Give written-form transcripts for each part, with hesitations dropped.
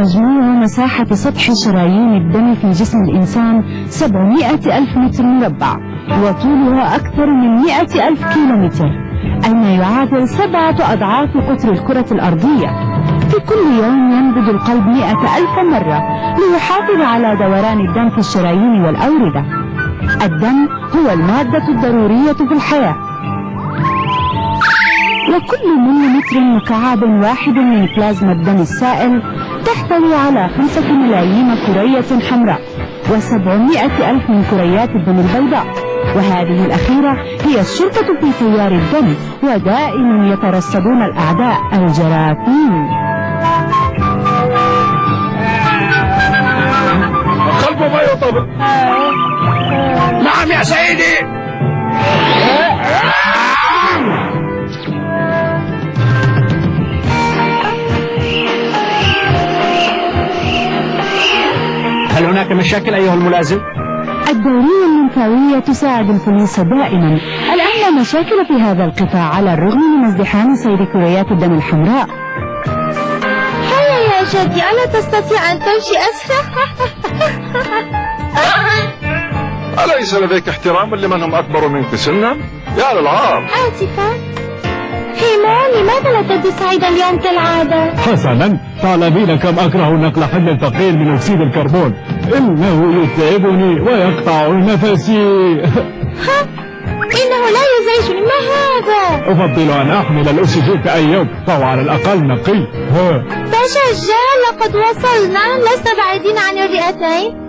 مجموع مساحة سطح شرايين الدم في جسم الإنسان 700,000 متر مربع، وطولها أكثر من 100,000 كيلومتر، أي ما يعادل 7 أضعاف قطر الكرة الأرضية. في كل يوم ينبض القلب 100,000 مرة ليحافظ على دوران الدم في الشرايين والأوردة. الدم هو المادة الضرورية في الحياة، وكل مليمتر مكعب واحد من بلازما الدم السائل تحتوي على 5 ملايين كرية حمراء و700,000 من كريات الدم البيضاء، وهذه الأخيرة هي الشرطة في تيار الدم، ودائما يترصدون الأعداء الجراثيم. قلبه ما يطبق. نعم يا سيدي. هل هناك مشاكل أيها الملازم؟ الدورية الليمفاوية تساعد الفلوس دائما. الآن لا مشاكل في هذا القطاع على الرغم من ازدحام سير كريات الدم الحمراء. هيا يا جدي، ألا تستطيع أن تمشي أسرع؟ أليس لديك احتراما لمن هم أكبر منك سنا؟ يا للعار. آسفة. هيمون، لماذا لا تبدو سعيدا اليوم كالعادة؟ حسنا، تعلمين كم أكره نقل حمل الثقيل من أكسيد الكربون، إنه يتعبني ويقطع نفسي. ها؟ إنه لا يزعجني، ما هذا؟ أفضل أن أحمل الأكسجين في أي يوم، فهو على الأقل نقي. تشجع، لقد وصلنا، لسنا بعيدين عن الرئتين.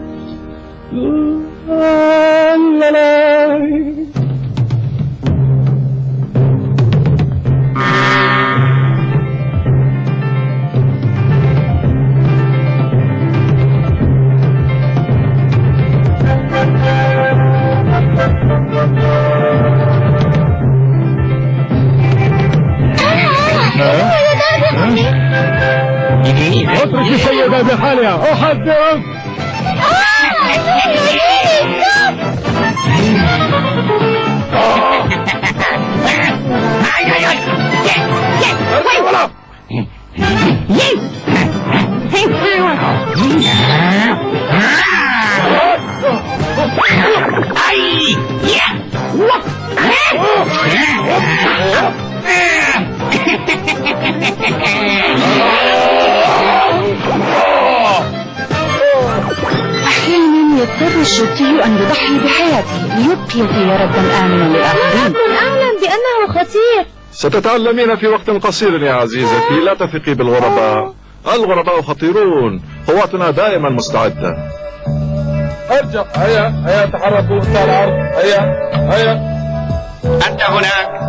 اترك السيدة بحالها، أحذرك. أحيانا يضطر الشرطي أن يضحي بحياته ليبقي تيار الدم آمنا للآخرين. لم أكن أعلم بأنه خطير. ستتعلمين في وقت قصير يا عزيزتي، لا تثقي بالغرباء. الغرباء خطيرون، قواتنا دائما مستعدة. ارجع. هيا هيا، تحركوا انتهى العرض. هيا هيا. أنت هناك.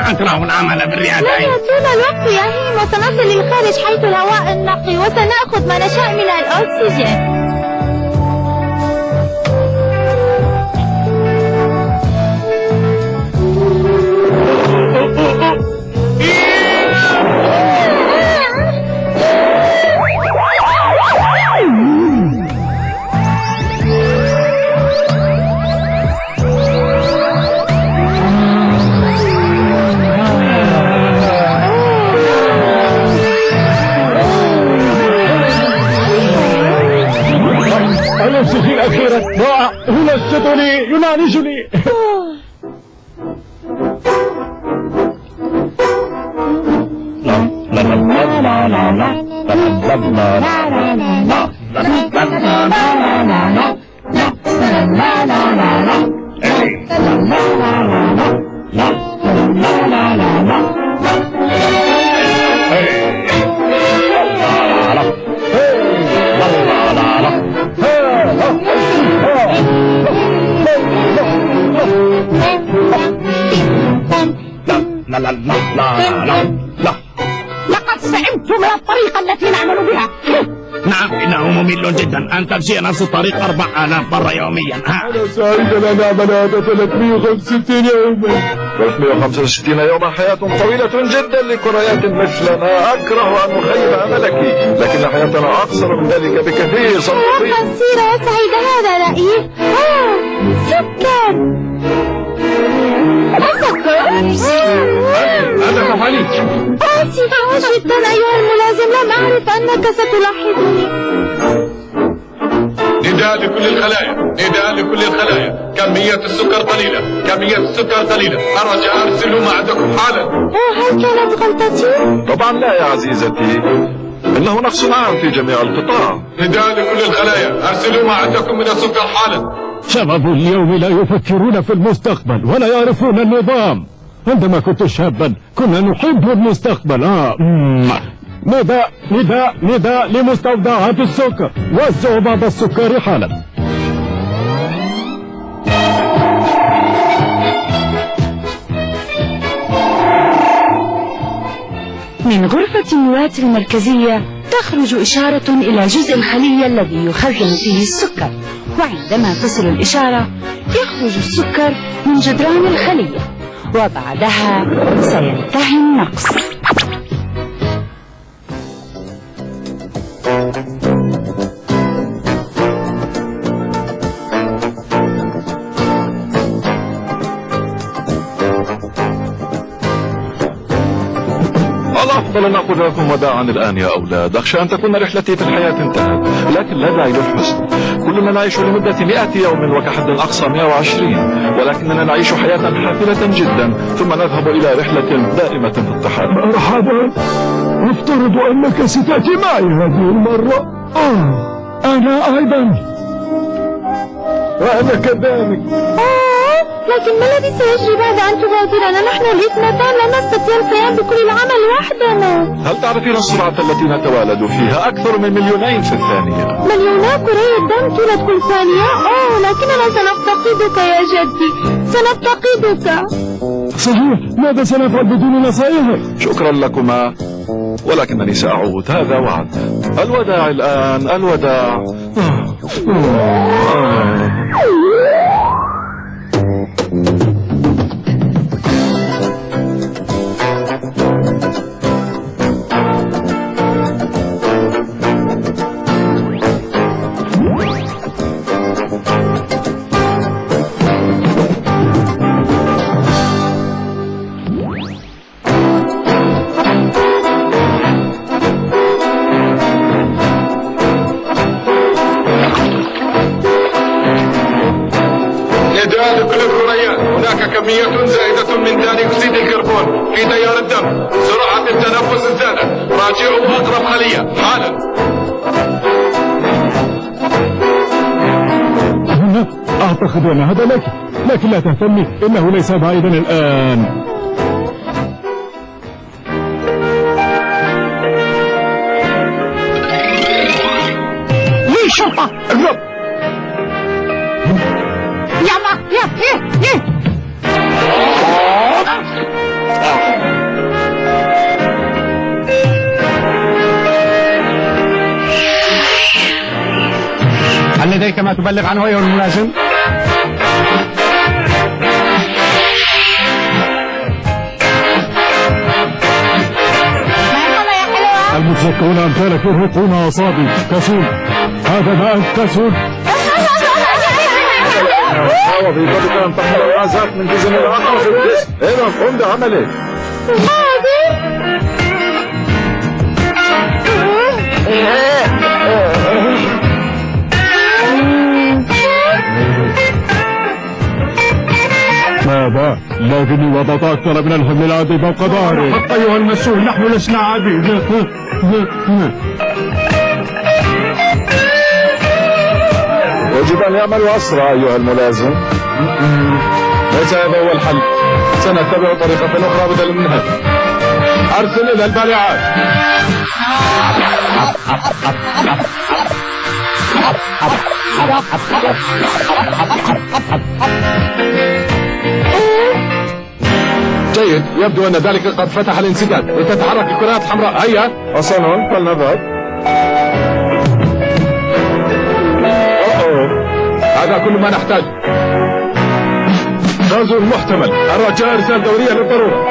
أكره العمل بالرئتين. لا يطول الوقت يا هيم، وسنصل للخارج حيث الهواء النقي، وسنأخذ ما نشاء من الأكسجين. الأكسجين أخيرا ضاع، ينشطني ينعنشني. لقد سئمت من الطريقة التي نعمل بها. نعم، إنه ممل جدا أن تمشي نفس الطريق 4000 مرة يوميا. أنا سعيد أن أعمل هذا 365 يوما. 365 يوما حياة طويلة جدا لكريات مثلنا. أكره أن أخيب أملك، لكن حياتنا أقصر من ذلك بكثير. قصيرة وسعيدة، هذا رأيي. سكر. أنا افعلي. آسفة جدا أيها الملازم، لم أعرف أنك ستلاحظني. نداء لكل الخلايا، نداء لكل الخلايا، كمية السكر قليلة، كمية السكر قليلة، الرجاء أرسلوا ما عندكم حالا. هل كانت غلطتي؟ طبعا لا يا عزيزتي، إنه نقص عام في جميع القطاع. نداء لكل الخلايا، أرسلوا ما عندكم من السكر حالا. شباب اليوم لا يفكرون في المستقبل ولا يعرفون النظام. عندما كنت شابا كنا نحب المستقبل. نداء نداء نداء لمستودعات السكر، وزعوا بعض السكر حالا. من غرفة النواة المركزية تخرج إشارة إلى جزء الخلية الذي يخزن فيه السكر، وعندما تصل الإشارة يخرج السكر من جدران الخلية، وبعدها سينتهي النقص. الأفضل أن أقول لكم وداعا الآن يا أولاد. أخشى أن تكون رحلتي في الحياة انتهت، لكن لا داعي للحزن. كلنا نعيش لمدة 100 يوم وكحد أقصى 120، ولكننا نعيش حياة حافلة جدا ثم نذهب إلى رحلة دائمة في التحاب. مرحبا، أفترض أنك ستأتي معي هذه المرة. أنا أيضا. وأنا كذلك. لكن ما الذي سيجري بعد أن تغادرنا؟ نحن الاثنتان لا نستطيع القيام بكل العمل وحدنا. هل تعرفين السرعة التي نتوالد فيها؟ أكثر من 2,000,000 في الثانية. مليونات كري الدم طولة كل ثانية. لكننا سنفتقدك يا جدي، سنفتقدك. صحيح، ماذا سنفعل بدون نصائحك؟ شكرا لكما، ولكنني سأعود، هذا وعد. الوداع الآن، الوداع. كمية زائدة من ثاني أكسيد الكربون في تيار الدم، سرعة التنفس الزادة، راجعوا أقرب خلية حالا. أعتقد أن هذا لك، لكن لا تهتمي، إنه ليس بعيدا الآن. ليه شرطة الرب. يلا هل لديك ما تبلغ عنه أيها الملازم؟ المتذكرون أمثالك يرهقون أعصابي. كسول، هذا ماء كسول. وظيفتك أن تحمل الغازات من جزء الآخر في الجسم. إذا قم بعملك. ماذا؟ لكني وضعت أكثر من الحمل العادي فوق ظهري. حتى أيها المسؤول، نحن لسنا عبيد. يجب أن يعملوا أسرع أيها الملازم. ليس هذا هو الحل، سنتبع طريقة أخرى بدلا من هذا. أرسل إلى البارعات. جيد، يبدو أن ذلك قد فتح الانسداد وتتحرك الكرات الحمراء. هيا حسنا، فلنذهب. هذا كل ما نحتاج. غاز محتمل، الرجاء إرسال دورية للضرورة.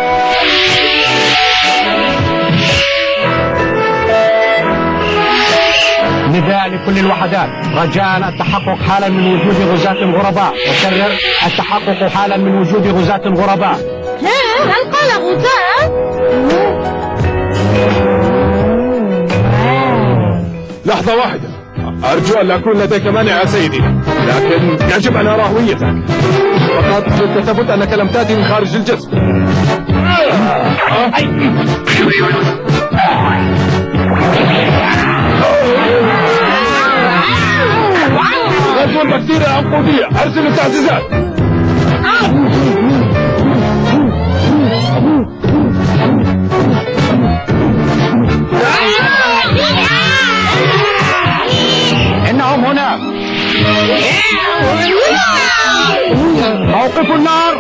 نداء لكل الوحدات، رجاء التحقق حالا من وجود غزاة غرباء. أكرر، التحقق حالا من وجود غزاة غرباء. هل قال غزاة؟ لحظة واحدة، أرجو أن لا أكون لديك مانع يا سيدي، لكن يجب أن أرى هويتك. فقط للتثبت أنك لم تأتي من خارج الجسم. غزو البكتيريا العنقودية، أرسل التعزيزات. إنهم هنا. موقف النار.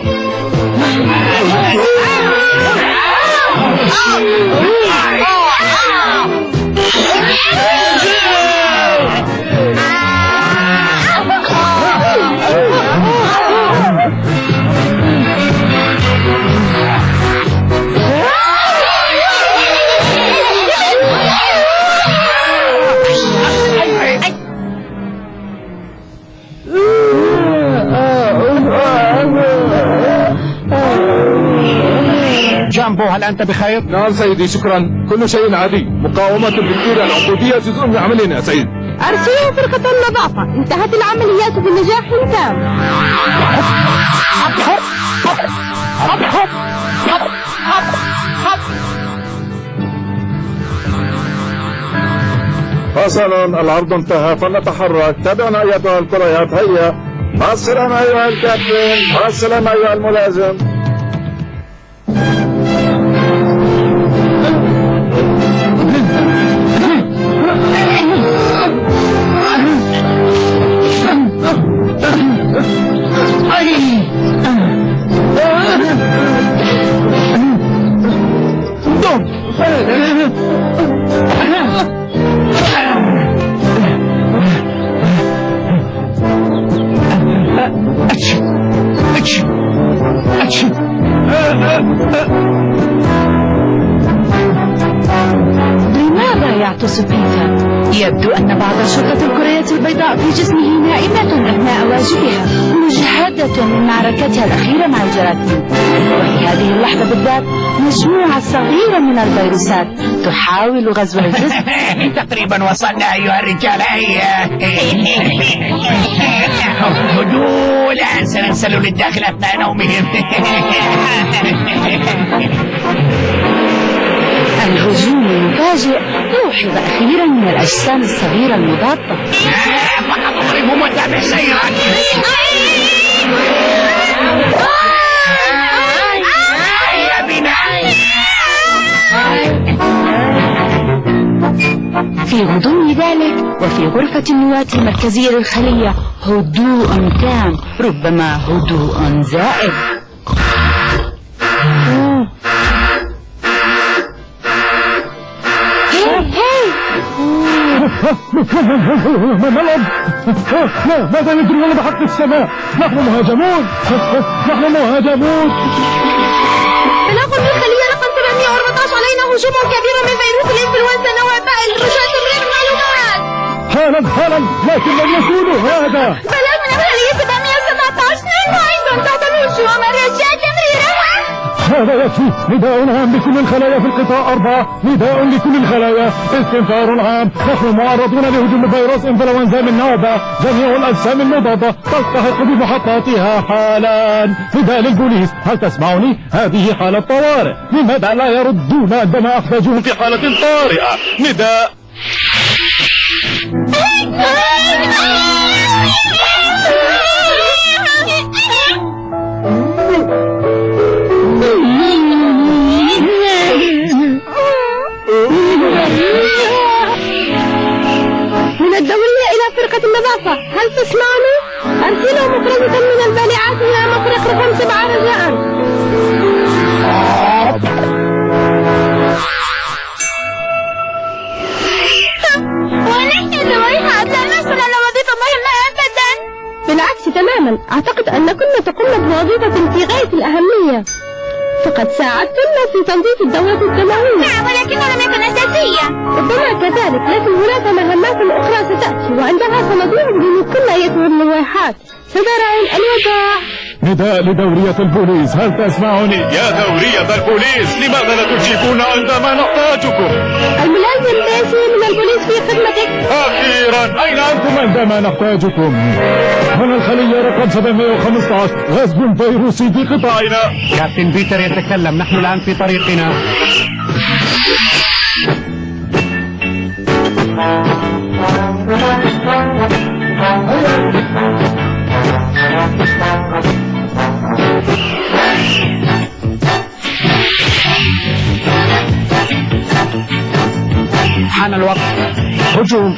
جامبو، هل أنت بخير؟ نعم سيدي، شكرا، كل شيء عادي. مقاومة البكتيريا العنقودية جزء من عملنا يا سيد. أرسلوا فرقة النظافة، انتهت العمليات بنجاح تام. حسنا، العرض انتهى، فلنتحرك. تابعنا أيتها الكريات. هيا. مع السلامة أيها الكابتن، مع السلامة أيها الملازم. لماذا يعطس بيتر؟ يبدو أن بعض شرطة الكريات البيضاء في جسمه نائمة أثناء واجبها، مجهدة من معركتها الأخيرة مع الجراثيم. وفي هذه اللحظة بالذات مجموعة صغيرة من الفيروسات تحاول غزو الجسم. تقريبا وصلنا أيها الرجال. هدوء، الآن سننزل للداخل أثناء نومهم. الهجوم المفاجئ لوحظ أخيرا من الأجسام الصغيرة المضادة. فقط اضربهم واتبع سيراتهم. هيا بنا. في غضون ذلك وفي غرفة النواة المركزية للخلية هدوء تام، ربما هدوء زائد. ماذا يجرون بحق السماء؟ نحن مهاجمون. نحن مهاجمون. بلغ من الخلية رقم 714 علينا هجوم كبير من فيروس الإنفلونزا نوع باء الرجاء تمرير المعلومات. حالا، لكن لم يكونوا هذا. بلغ من الخلية 717 نحن أيضا تحت الهجوم الرجاء تمريرها. هذا يكفي. نداء عام لكل الخلايا في القطاع 4. نداء لكل الخلايا. استنفار عام. نحن معرضون لهجوم فيروس انفلونزا من نوع باء. جميع الأجسام المضادة تلتحق بمحطاتها حالا. نداء للبوليس. هل تسمعني؟ هذه حالة طوارئ. لماذا لا يردون عندما أحتاجهم في حالة طارئة؟ نداء. من الدولية إلى فرقة النظافة، هل تسمعني؟ أرسلوا مفردة من البالعات إلى مفرق رقم 7 رجاء. ونحن ذويها لا نحصل على وظيفة مهمة أبدا. بالعكس تماما، أعتقد أن كنا تقمن بوظيفة في غاية الأهمية. فقد ساعدتنا في تنظيف الدورة الدموية. نعم، ولكنها لم يكن أساسية. ربما كذلك، لكن هناك مهمات أخرى ستأتي، وعندها سنضيع بدون كل أي اللوحات. سنرى الوداع. نداء لدورية البوليس، هل تسمعني؟ يا دورية البوليس، لماذا لا تجيبون عندما نحتاجكم؟ الملازم باسي من البوليس في خدمتك. أخيرا، أين أنتم عندما نحتاجكم؟ هنا الخلية رقم 715، غزو فيروسي في قطاعنا. كابتن بيتر يتكلم، نحن الآن في طريقنا. حان الوقت، هجوم.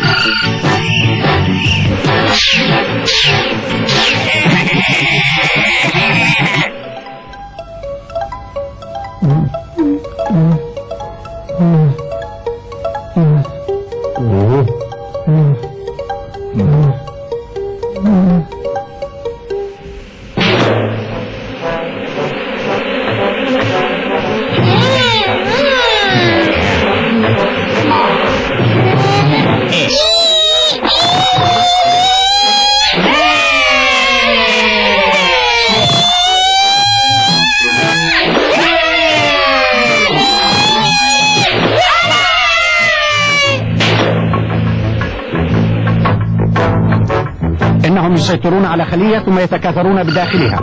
إنهم يسيطرون على خلية ثم يتكاثرون بداخلها.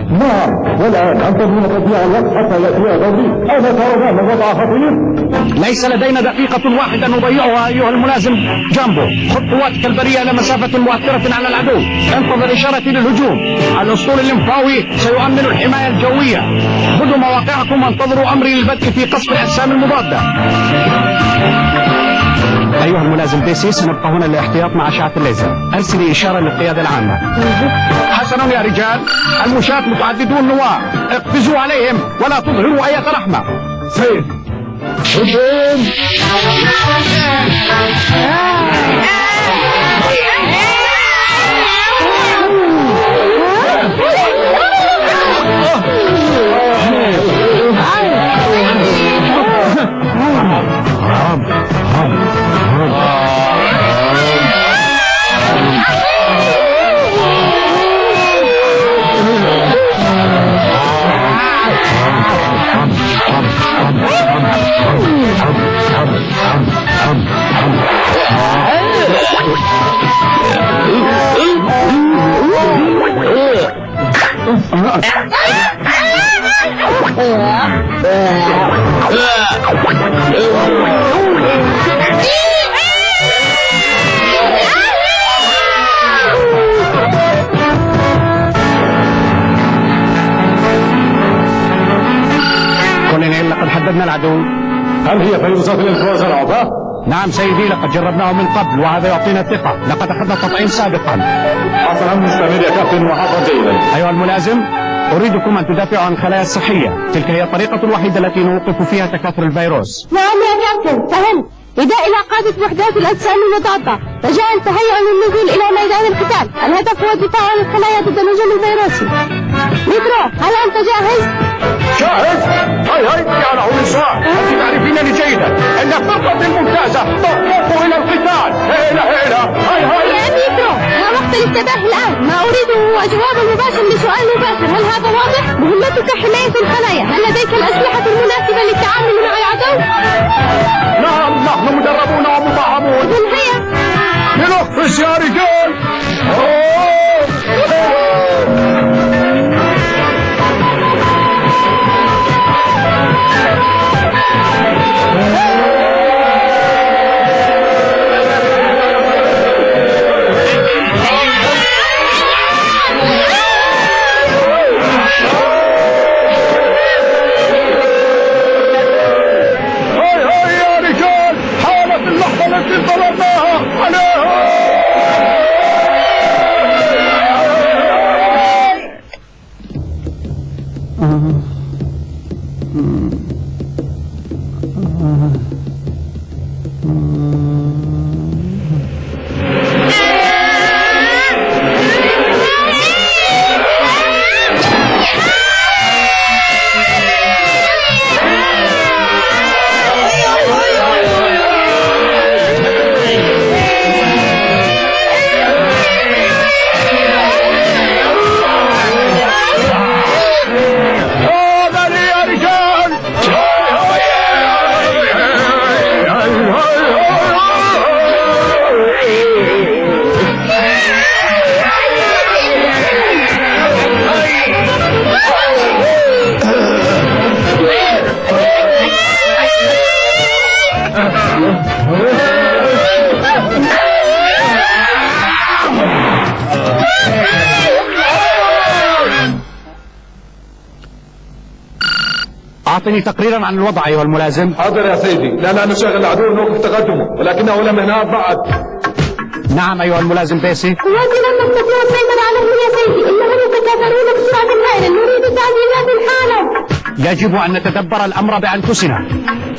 نعم، والآن أنتظرون تضييع الوقت حتى يأتي ضروري. أنا ترون أن الوضع خطير. ليس لدينا دقيقة واحدة نضيعها أيها الملازم جامبو. خذ قواتك البرية إلى مسافة مؤثرة على العدو. انتظر إشارتي للهجوم. الأسطول الليمفاوي سيؤمن الحماية الجوية. خذوا مواقعكم وانتظروا أمري للبدء في قصف الأجسام المضادة. أيها الملازم بيسي، سنبقى هنا للاحتياط مع أشعة الليزر. أرسلي إشارة للقيادة العامة. حسنا يا رجال، المشاة متعددو النواة، اقفزوا عليهم ولا تظهروا أي رحمة. سيد هجوم. كولونيل، لقد حددنا العدو. هل هي فيروسات الانفلونزا العضاء؟ نعم سيدي، لقد جربناه من قبل وهذا يعطينا الثقة. لقد أخذنا تطعيم سابقا. حسنا، مستمر يا كابتن وحفظ جيدا. أيها الملازم، أريدكم أن تدافعوا عن الخلايا الصحية. تلك هي الطريقة الوحيدة التي نوقف فيها تكاثر الفيروس. نعم يا كابتن، فهمت. نداء إلى قادة وحدات الأجسام المضادة، رجاء تهيئوا للنزول إلى ميدان القتال. الهدف هو الدفاع عن الخلايا ضد النزول الفيروسي. ميترو، هل أنت جاهز؟ جاهز؟ هاي يا له نساء، أنت تعرفينني جيدا. إن فرقة ممتازة تطلق إلى القتال. هاي يا ميترو، لا وقت للتباهي الآن. ما أريده هو جواب مباشر لسؤال مباشر. هل هذا واضح؟ مهمتك حماية الخلايا. هل لديك الأسلحة المناسبة للتعامل مع العدو؟ نعم، نحن مدربون ومطعمون. إذن هيا لنقفز يا رجال. أعطني تقريرا عن الوضع أيها الملازم. حاضر يا سيدي، لا نشغل العدو ونوقف تقدمه، ولكنه لم ينهض بعد. نعم أيها الملازم بيسي. قواتي لم نستطيع السيطرة عليهم يا سيدي، إنهم يتكاثرون بسرعة هائلة، نريد تعزيزات حالا. يجب أن نتدبر الأمر بأنفسنا.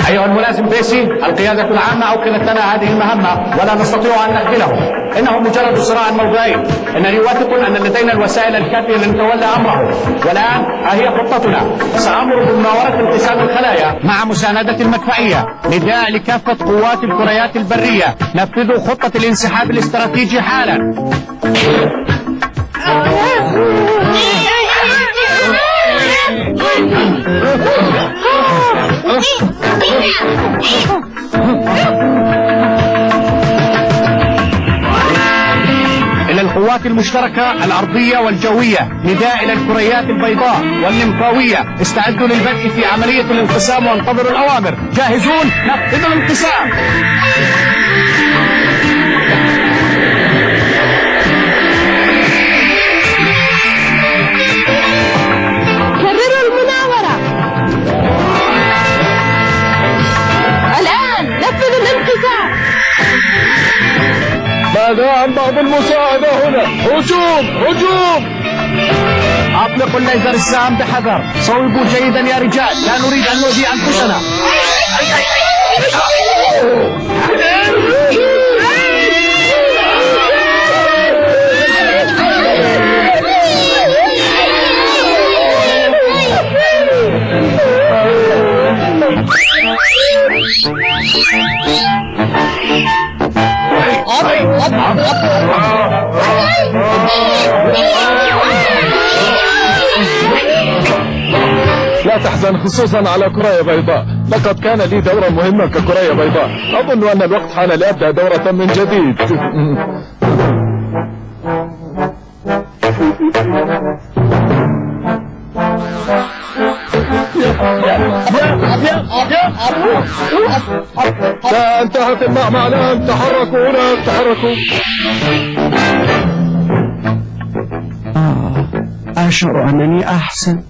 أيها الملازم بيسي، القيادة العامة أوكلت لنا هذه المهمة ولا نستطيع أن نهملهم. إنه مجرد صراع موضعي. إنني واثق أن لدينا الوسائل الكافية لنتولى أمره. والآن ها هي خطتنا. سأمر بمناورة انقسام الخلايا مع مساندة المدفعية. نداء لكافة قوات الكريات البرية، نفذوا خطة الانسحاب الاستراتيجي حالا. إلى القوات المشتركة الأرضية والجوية، نداء إلى الكريات البيضاء واللمفاوية، استعدوا للبدء في عملية الانقسام وانتظروا الأوامر. جاهزون؟ نفذوا الانقسام. كرروا المناورة الآن، نفذوا الانقسام. ماذا عن بعض المساعدة هنا؟ هجوم هجوم! أطلقوا الليزر السام بحذر. صوبوا جيدا يا رجال، لا نريد أن نؤذي أنفسنا. لا تحزن، خصوصا على كرية بيضاء، لقد كان لي دورة مهمة ككرية بيضاء. أظن أن الوقت حان لأبدأ دورة من جديد. انتهت المعمعة الآن، تحركوا هنا، تحركوا. أشعر أنني أحسن.